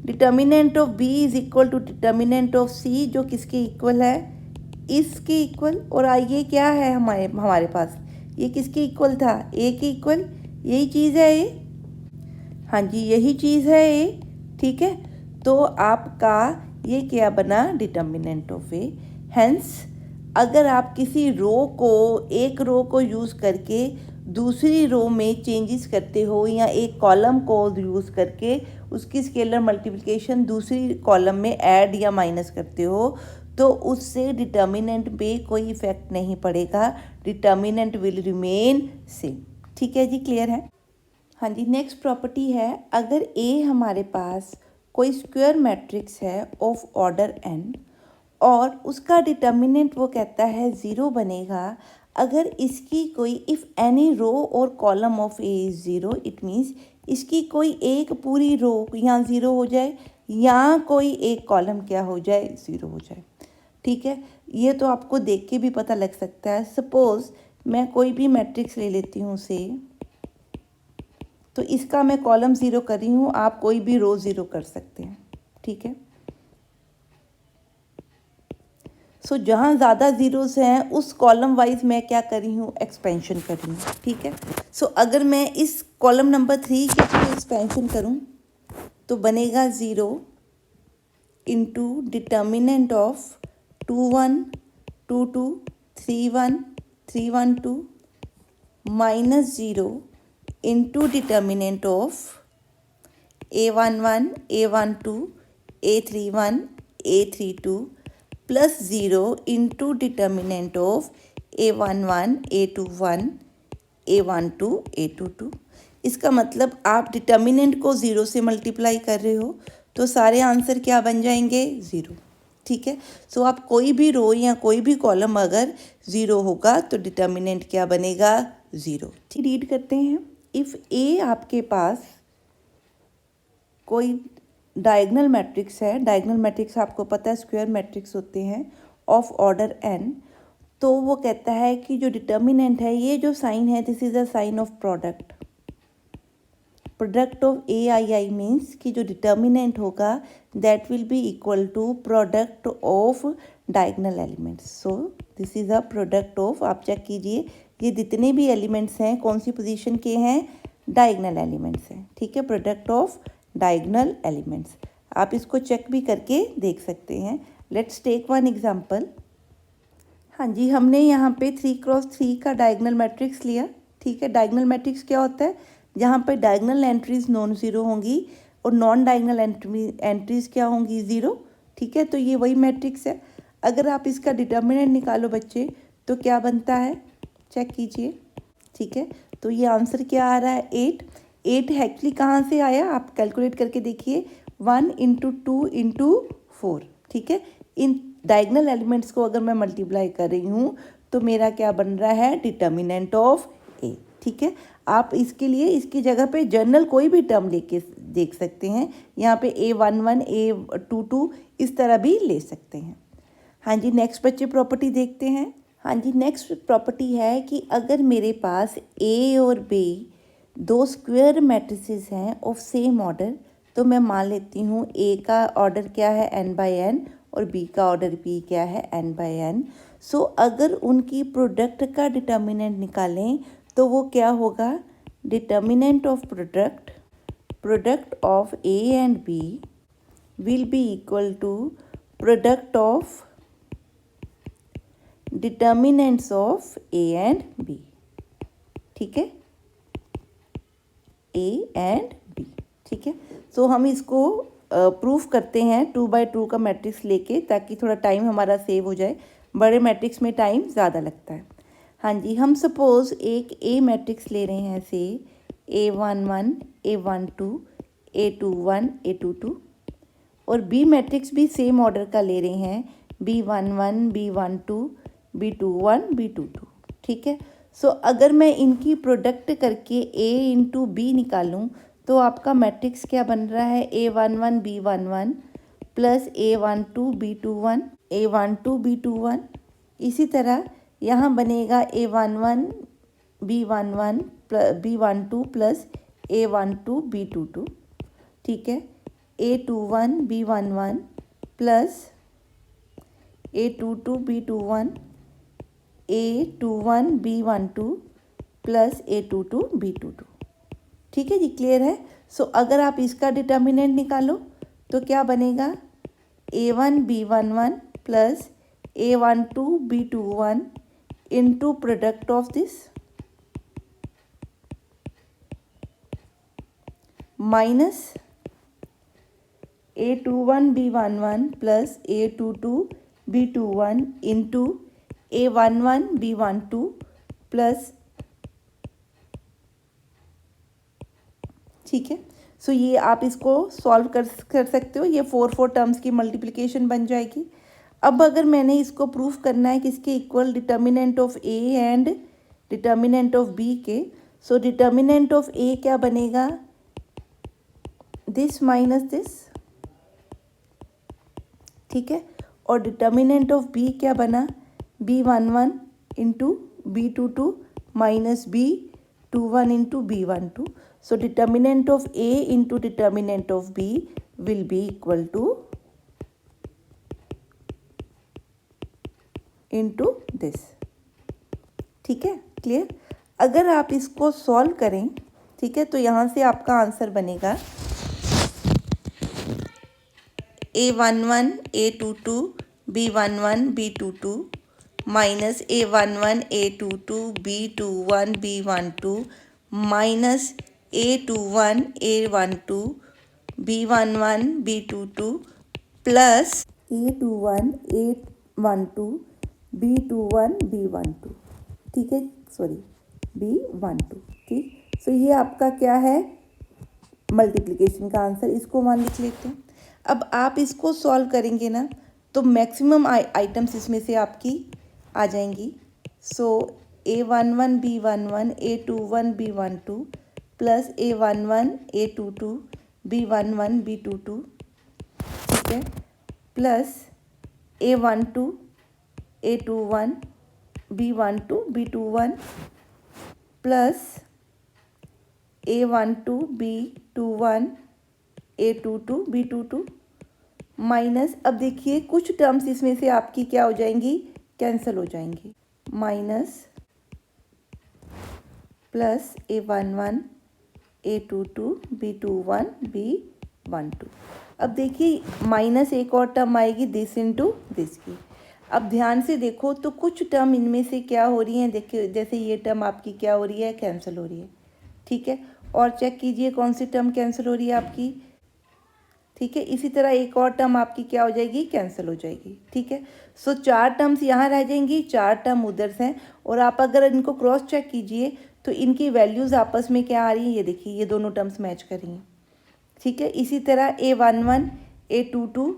determinant of B is equal to determinant of C, जो किसके इक्वल है, इसके इक्वल। और ये क्या है हमारे पास, ये किसके इक्वल था, ए के इक्वल। यही चीज़ है ए, हाँ जी यही चीज़ है ए, ठीक है। तो आपका ये क्या बना, डिटर्मिनेंट ऑफ ए। हेंस अगर आप किसी रो को, एक रो को यूज़ करके दूसरी रो में चेंजेस करते हो, या एक कॉलम को यूज़ करके उसकी स्केलर मल्टीप्लिकेशन दूसरी कॉलम में ऐड या माइनस करते हो, तो उससे डिटर्मिनेंट पे कोई इफ़ेक्ट नहीं पड़ेगा, डिटर्मिनेंट विल रिमेन सेम। ठीक है जी, क्लियर है। हाँ जी, नेक्स्ट प्रॉपर्टी है, अगर ए हमारे पास कोई स्क्वायर मैट्रिक्स है ऑफ ऑर्डर एन और उसका डिटर्मिनेंट वो कहता है ज़ीरो बनेगा अगर इसकी कोई, इफ़ एनी रो और column of A is zero, it means इसकी कोई एक पूरी रो यहाँ ज़ीरो हो जाए या कोई एक कॉलम क्या हो जाए, ज़ीरो हो जाए। ठीक है, ये तो आपको देख के भी पता लग सकता है। सपोज़ मैं कोई भी मैट्रिक्स ले लेती हूँ से, तो इसका मैं कॉलम ज़ीरो कर रही हूँ, आप कोई भी रो ज़ीरो कर सकते हैं। ठीक है, सो जहाँ ज़्यादा ज़ीरोज़ हैं उस कॉलम वाइज मैं क्या कर रही हूँ, एक्सपेंशन कर रही हूँ। ठीक है, सो अगर मैं इस कॉलम नंबर 3 के थ्रू एक्सपेंशन करूँ तो बनेगा 0 into determinant of 2 1 2 2 3 1 3 1 2 minus 0 into determinant of A11 A12 A31 A32 plus 0 into determinant of A11 A21 A12 A22। इसका मतलब आप डिटर्मिनेंट को ज़ीरो से मल्टीप्लाई कर रहे हो तो सारे आंसर क्या बन जाएंगे, ज़ीरो। ठीक है, सो आप कोई भी रो या कोई भी कॉलम अगर ज़ीरो होगा तो डिटर्मिनेंट क्या बनेगा, ज़ीरो। रीड करते हैं, इफ़ ए आपके पास कोई डायगनल मैट्रिक्स है, डायगनल मैट्रिक्स आपको पता है स्क्वायर मैट्रिक्स होते हैं ऑफ ऑर्डर एन, तो वो कहता है कि जो डिटर्मिनेंट है, ये जो साइन है this is a sign of product, product of A I I means कि जो डिटर्मिनेंट होगा that will be equal to product of diagonal elements. So this is a product of, आप चेक कीजिए ये जितने भी एलिमेंट्स हैं कौन सी पोजीशन के हैं, डायगनल एलिमेंट्स हैं। ठीक है, प्रोडक्ट ऑफ डायगनल एलिमेंट्स, आप इसको चेक भी करके देख सकते हैं। Let's take one example. हाँ जी, हमने यहाँ पे 3x3 का डायगनल मैट्रिक्स लिया। ठीक है, डायगनल मैट्रिक्स क्या होता है, जहाँ पे डायगनल एंट्रीज नॉन ज़ीरो होंगी और नॉन डायगनल एंट्रीज क्या होंगी, ज़ीरो। ठीक है, तो ये वही मैट्रिक्स है। अगर आप इसका डिटर्मिनेंट निकालो बच्चे तो क्या बनता है, चेक कीजिए। ठीक है, तो ये आंसर क्या आ रहा है, 8। 8 एक्चुअली कहाँ से आया, आप कैलकुलेट करके देखिए, 1 इंटू 2 इंटू 4। ठीक है, इन डायगनल एलिमेंट्स को अगर मैं मल्टीप्लाई कर रही हूँ तो मेरा क्या बन रहा है, डिटर्मिनेंट ऑफ ए। ठीक है, आप इसके लिए इसकी जगह पे जनरल कोई भी टर्म लेके देख सकते हैं, यहाँ पे A11 A22 इस तरह भी ले सकते हैं। हाँ जी, नेक्स्ट बच्चे प्रॉपर्टी देखते हैं। हाँ जी, नेक्स्ट प्रॉपर्टी है कि अगर मेरे पास ए और बी दो स्क्वायर मैट्रिसेस हैं ऑफ सेम ऑर्डर, तो मैं मान लेती हूँ ए का ऑर्डर क्या है n/n और बी का ऑर्डर p क्या है n/n। सो अगर उनकी प्रोडक्ट का डिटर्मिनेंट निकालें तो वो क्या होगा, determinant of product of A and B will be equal to product of determinants of A and B. ठीक है, ए एंड बी। ठीक है, सो हम इसको प्रूफ करते हैं 2x2 का मैट्रिक्स लेके, ताकि थोड़ा टाइम हमारा सेव हो जाए, बड़े मैट्रिक्स में टाइम ज़्यादा लगता है। हाँ जी, हम सपोज़ एक ए मैट्रिक्स ले रहे हैं से A11 A12 A21 A22, और बी मैट्रिक्स भी सेम ऑर्डर का ले रहे हैं B11 B12 B21 B22। ठीक है, सो अगर मैं इनकी प्रोडक्ट करके A इंटू बी निकालूं तो आपका मैट्रिक्स क्या बन रहा है, A11 B11 plus A12 B21 A12 B21 इसी तरह यहाँ बनेगा A11 B11 B12 plus A12 B22, ठीक है। A21 B11 plus A22 B21 A21 B12 plus A22 B22, ठीक है जी, क्लियर है। सो अगर आप इसका डिटर्मिनेंट निकालो तो क्या बनेगा, A1 B11 plus A12 B21 into product of this minus A21 B11 plus A22 B21 into A11 B12 plus, ठीक है। सो ये आप इसको सॉल्व कर सकते हो, ये 4 टर्म्स की मल्टीप्लिकेशन बन जाएगी। अब अगर मैंने इसको प्रूफ करना है किसके equal, determinant of A and determinant of B के, सो डिटर्मिनेंट ऑफ ए क्या बनेगा, दिस माइनस दिस, ठीक है। और डिटर्मिनेंट ऑफ बी क्या बना, B11 into B22 minus B21 into B12. So determinant of A into determinant of B will be equal to into this, ठीक है, क्लियर। अगर आप इसको सॉल्व करें, ठीक है, तो यहाँ से आपका आंसर बनेगा A11 A22 B11 B22 minus A11 A22 B21 B12 minus A21 A12 B11 B22 plus A21 A12 B21 B12, ठीक है, सॉरी B12, ठीक। सो ये आपका क्या है, मल्टीप्लिकेशन का आंसर, इसको मान लिख लेते हैं। अब आप इसको सॉल्व करेंगे ना तो मैक्सिमम आइटम्स इसमें से आपकी आ जाएंगी। सो A11 B11 A21 B12 plus A11 A22 B11 B22, ठीक है, plus A12 A21 B12 B21 plus A12 B21 A22 B22 minus, अब देखिए कुछ टर्म्स इसमें से आपकी क्या हो जाएंगी, कैंसिल हो जाएंगी, minus plus A11 A22 B21 B12। अब देखिए माइनस एक और टर्म आएगी दिस इंटू दिस की। अब ध्यान से देखो तो कुछ टर्म इनमें से क्या हो रही हैं, देखिए जैसे ये टर्म आपकी क्या हो रही है, कैंसिल हो रही है, ठीक है। और चेक कीजिए कौन सी टर्म कैंसिल हो रही है आपकी, ठीक है। इसी तरह एक और टर्म आपकी क्या हो जाएगी, कैंसिल हो जाएगी, ठीक है। सो 4 टर्म्स यहाँ रह जाएंगी, 4 टर्म उधर से, और आप अगर इनको क्रॉस चेक कीजिए तो इनकी वैल्यूज़ आपस में क्या आ रही हैं, ये देखिए ये दोनों टर्म्स मैच कर रही हैं, ठीक है। इसी तरह A11 A22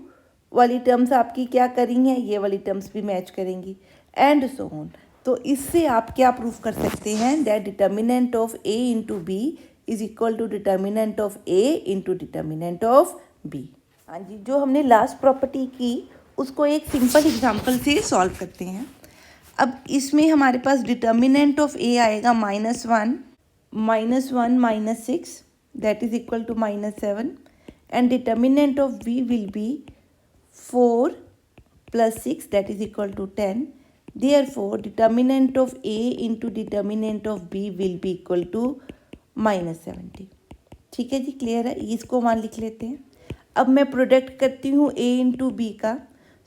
वाली टर्म्स आपकी क्या कर रही हैं, ये वाली टर्म्स भी मैच करेंगी, एंड सो ऑन। तो इससे आप क्या प्रूफ कर सकते हैं, that determinant of A into B is equal to determinant of A into determinant of B. हाँ जी, जो हमने लास्ट प्रॉपर्टी की उसको एक सिंपल एग्जांपल से सॉल्व करते हैं। अब इसमें हमारे पास डिटर्मिनेंट ऑफ A आएगा -1 -6 that is equal to -7, and determinant of B will be 4 + 6 that is equal to 10। Therefore determinant of A into determinant of B will be equal to -70, ठीक है जी, क्लियर है। इसको मान लिख लेते हैं। अब मैं प्रोडक्ट करती हूँ A इंटू बी का।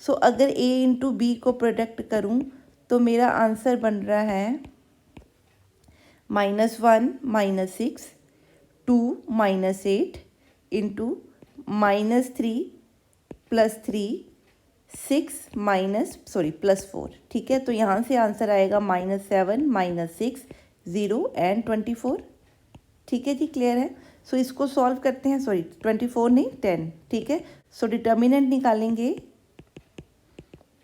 सो अगर A इंटू बी को प्रोडक्ट करूँ तो मेरा आंसर बन रहा है -1 -6 2 -8 इंटू -3 + 3 6 +4, ठीक है। तो यहाँ से आंसर आएगा -7 -6 0 एंड 24, ठीक है जी, क्लियर है। सो इसको सॉल्व करते हैं, 24 नहीं 10, ठीक है। सो डिटर्मिनेंट निकालेंगे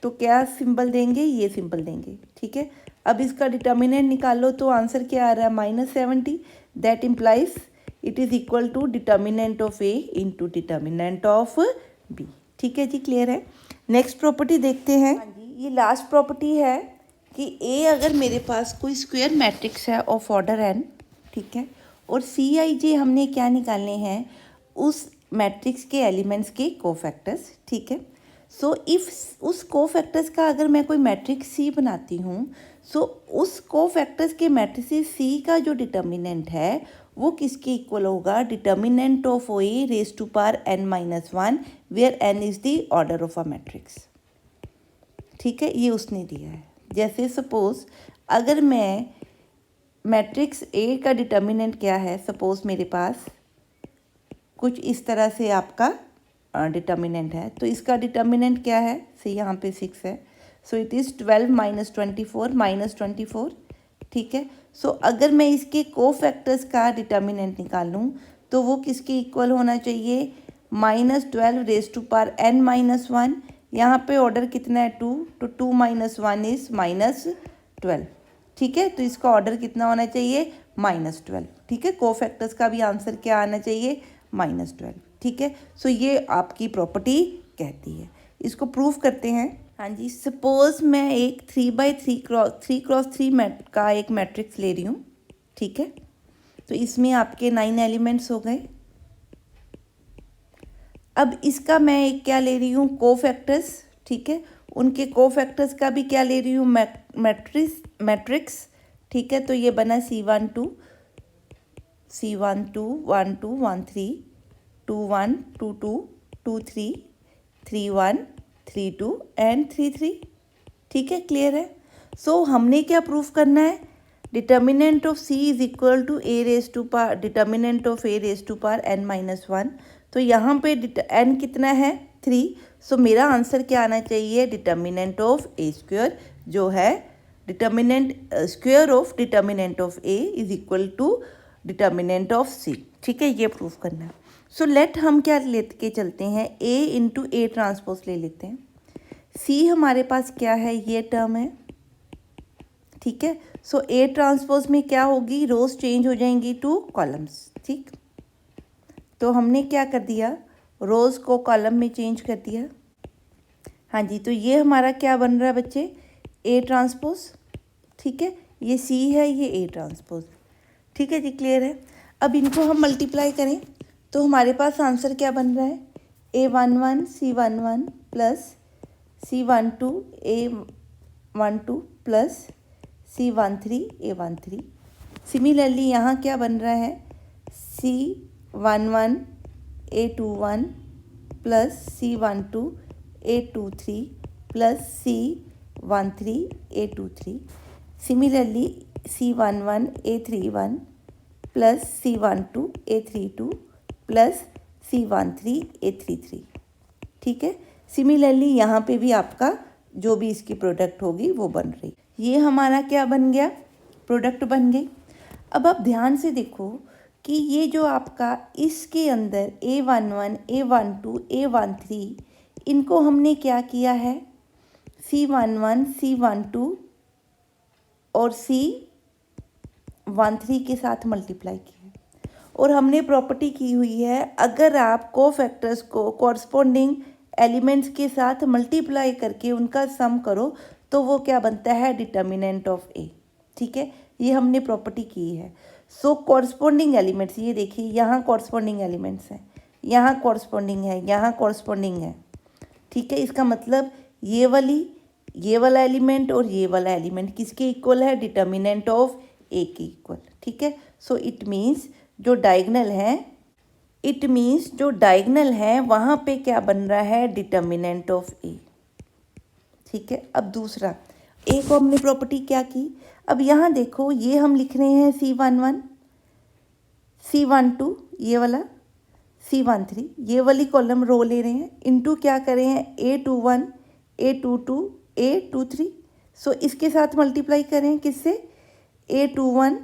तो क्या सिंबल देंगे, ये सिंबल देंगे, ठीक है। अब इसका डिटर्मिनेंट निकालो तो आंसर क्या आ रहा है, -70, that implies it is equal to determinant of A into determinant of B, ठीक है जी, क्लियर है। नेक्स्ट प्रॉपर्टी देखते हैं। हाँ जी, ये लास्ट प्रॉपर्टी है कि ए अगर मेरे पास कोई स्क्वायर मैट्रिक्स है ऑफ ऑर्डर n, ठीक है, और सी आई जे हमने क्या निकालने हैं, उस मैट्रिक्स के एलिमेंट्स के कोफैक्टर्स, ठीक है। सो इफ़ उस कोफैक्टर्स का अगर मैं कोई मैट्रिक्स सी बनाती हूँ, सो उस कोफैक्टर्स के मैट्रिक्स सी का जो डिटर्मिनेंट है वो किसके इक्वल होगा, determinant of A raise to power n-1 where n is the order of a matrix, ठीक है। ये उसने दिया है। जैसे सपोज अगर मैं मैट्रिक्स ए का डिटर्मिनेंट क्या है, सपोज मेरे पास कुछ इस तरह से आपका डिटर्मिनेंट है, तो इसका डिटर्मिनेंट क्या है, से यहाँ पे 6 है, सो इट इज़ 12 - 24, ठीक है। सो अगर मैं इसके कोफैक्टर्स का डिटर्मिनेंट निकालूं तो वो किसके इक्वल होना चाहिए, -12 रेज टू पावर n-1, यहाँ पे ऑर्डर कितना है 2, तो 2 - 1 इज़ -12, ठीक है। तो इसका ऑर्डर कितना होना चाहिए, -12, ठीक है। कोफैक्टर्स का भी आंसर क्या आना चाहिए, -12, ठीक है। सो ये आपकी प्रॉपर्टी कहती है। इसको प्रूव करते हैं। हाँ जी, सपोज मैं एक 3x3 मैट का एक मैट्रिक्स ले रही हूँ, ठीक है। तो इसमें आपके 9 एलिमेंट्स हो गए। अब इसका मैं एक क्या ले रही हूँ, कोफैक्टर्स, ठीक है। उनके कोफैक्टर्स का भी क्या ले रही हूँ, मैट्रिक्स, ठीक है। तो ये बना C12 1 2 1 3 2 1 2 2 2 3 3 1 3 2 एंड 3 3, ठीक है। क्लियर है। सो हमने क्या प्रूफ करना है, determinant of C is equal to A raise to power determinant of A raise to power n-1। तो यहाँ पे n कितना है, 3। सो मेरा आंसर क्या आना चाहिए, डिटर्मिनेंट ऑफ ए स्क्वायर, जो है determinant square of determinant of A is equal to determinant of C, ठीक है। ये प्रूफ करना है। सो लेट हम क्या लेके चलते हैं, ए इंटू ए ट्रांसपोज ले लेते हैं। सी हमारे पास क्या है, ये टर्म है, ठीक है। सो ए ट्रांसपोज में क्या होगी, रोज चेंज हो जाएंगी टू कॉलम्स, ठीक। तो हमने क्या कर दिया, रोज को कॉलम में चेंज कर दिया। हाँ जी, तो ये हमारा क्या बन रहा है बच्चे, ए ट्रांसपोज, ठीक है। ये सी है, ये ए ट्रांसपोज, ठीक है जी। क्लियर है। अब इनको हम मल्टीप्लाई करें तो हमारे पास आंसर क्या बन रहा है, A11 C11 plus C12 A12 plus C13 A13। Similarly यहाँ क्या बन रहा है, C11 A21 plus C12 A23 plus C13 A23। Similarly C11 A31 plus C12 A32 plus C13 A33, ठीक है। सिमिलरली यहाँ पे भी आपका जो भी इसकी प्रोडक्ट होगी वो बन रही, ये हमारा क्या बन गया, प्रोडक्ट बन गई। अब आप ध्यान से देखो कि ये जो आपका इसके अंदर A11 A12 A13, इनको हमने क्या किया है, C11 C12 और C13 के साथ मल्टीप्लाई किया, और हमने प्रॉपर्टी की हुई है अगर आप कोफैक्टर्स को कॉरस्पॉन्डिंग एलिमेंट्स के साथ मल्टीप्लाई करके उनका सम करो तो वो क्या बनता है, डिटर्मिनेंट ऑफ ए, ठीक है। ये हमने प्रॉपर्टी की है। सो कॉरस्पॉन्डिंग एलिमेंट्स, ये देखिए यहाँ कॉरस्पॉन्डिंग एलिमेंट्स हैं, यहाँ कॉरस्पॉन्डिंग है, यहाँ कॉरस्पॉन्डिंग है, ठीक है। इसका मतलब ये वाला एलिमेंट और ये वाला एलिमेंट किसके इक्वल है, डिटर्मिनेंट ऑफ ए के इक्वल, ठीक है। सो इट मीन्स जो डायगनल है वहाँ पे क्या बन रहा है, डिटर्मिनेंट ऑफ ए, ठीक है। अब दूसरा, ए को हमने प्रॉपर्टी क्या की, अब यहाँ देखो ये हम लिख रहे हैं C11 C12 ये वाला C13 ये वाली कॉलम रो ले रहे हैं, इनटू क्या कर रहे हैं, A21 A22 A23। सो इसके साथ मल्टीप्लाई करें किससे, A21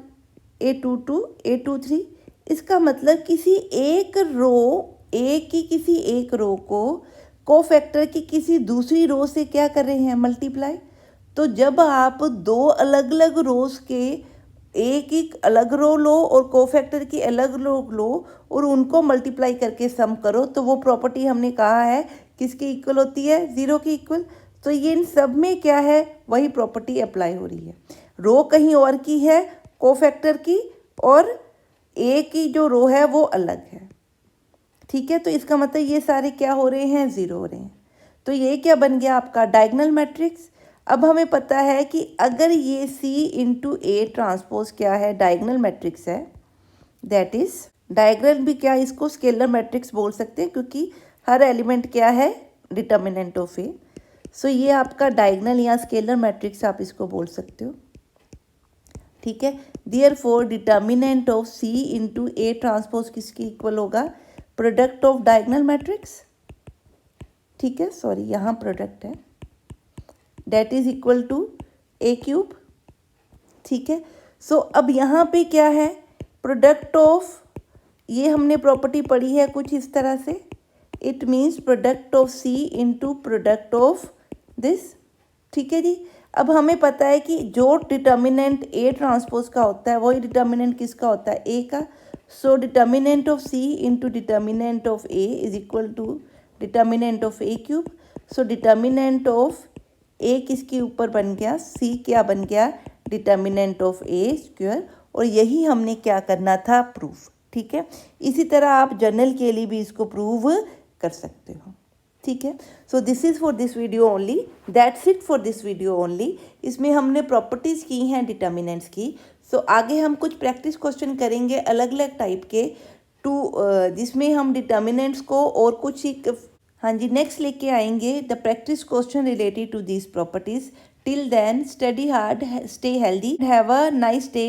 A22 A23। इसका मतलब किसी एक रो ए की किसी एक रो को कोफैक्टर की किसी दूसरी रो से क्या कर रहे हैं, मल्टीप्लाई। तो जब आप दो अलग अलग रोज के एक एक अलग रो लो और कोफैक्टर की अलग रो लो और उनको मल्टीप्लाई करके सम करो तो वो प्रॉपर्टी हमने कहा है किसके इक्वल होती है, ज़ीरो के इक्वल। तो ये इन सब में क्या है, वही प्रॉपर्टी अप्लाई हो रही है। रो कहीं और की है कोफैक्टर की, और ए की जो रो है वो अलग है, ठीक है। तो इसका मतलब ये सारे क्या हो रहे हैं, ज़ीरो हो रहे हैं। तो ये क्या बन गया आपका डायगोनल मैट्रिक्स। अब हमें पता है कि अगर ये C इंटू ए ट्रांसपोज क्या है, डायगोनल मैट्रिक्स है, दैट इज डायगोनल भी क्या, इसको स्केलर मैट्रिक्स बोल सकते हैं, क्योंकि हर एलिमेंट क्या है, डिटर्मिनेंट ऑफ ए। सो ये आपका डायगोनल या स्केलर मैट्रिक्स आप इसको बोल सकते हो, ठीक है। Therefore determinant of C into A transpose किसकी इक्वल होगा, प्रोडक्ट ऑफ डायगोनल मैट्रिक्स, ठीक है, सॉरी यहाँ प्रोडक्ट है, that is equal to A cube, ठीक है। सो अब यहाँ पे क्या है, प्रोडक्ट ऑफ, ये हमने प्रॉपर्टी पढ़ी है कुछ इस तरह से, it means product of C into product of this, ठीक है जी। अब हमें पता है कि जो डिटर्मिनेंट ए ट्रांसपोज का होता है वही डिटर्मिनेंट किसका होता है, ए का। So determinant of C into determinant of A is equal to determinant of A cube. So determinant of A किसके ऊपर बन गया, C क्या बन गया, डिटर्मिनेंट ऑफ ए स्क्वायर। और यही हमने क्या करना था, प्रूफ, ठीक है। इसी तरह आप जनरल के लिए भी इसको प्रूव कर सकते हो, ठीक है। सो this is for this video only, that's it for this video only. इसमें हमने प्रॉपर्टीज़ की हैं डिटर्मिनेंट्स की। सो आगे हम कुछ प्रैक्टिस क्वेश्चन करेंगे अलग अलग टाइप के, जिसमें हम डिटर्मिनेंट्स को और कुछ ही, हाँ जी, नेक्स्ट लेके आएंगे the practice question related to these properties. Till then study hard, stay healthy, have a nice day.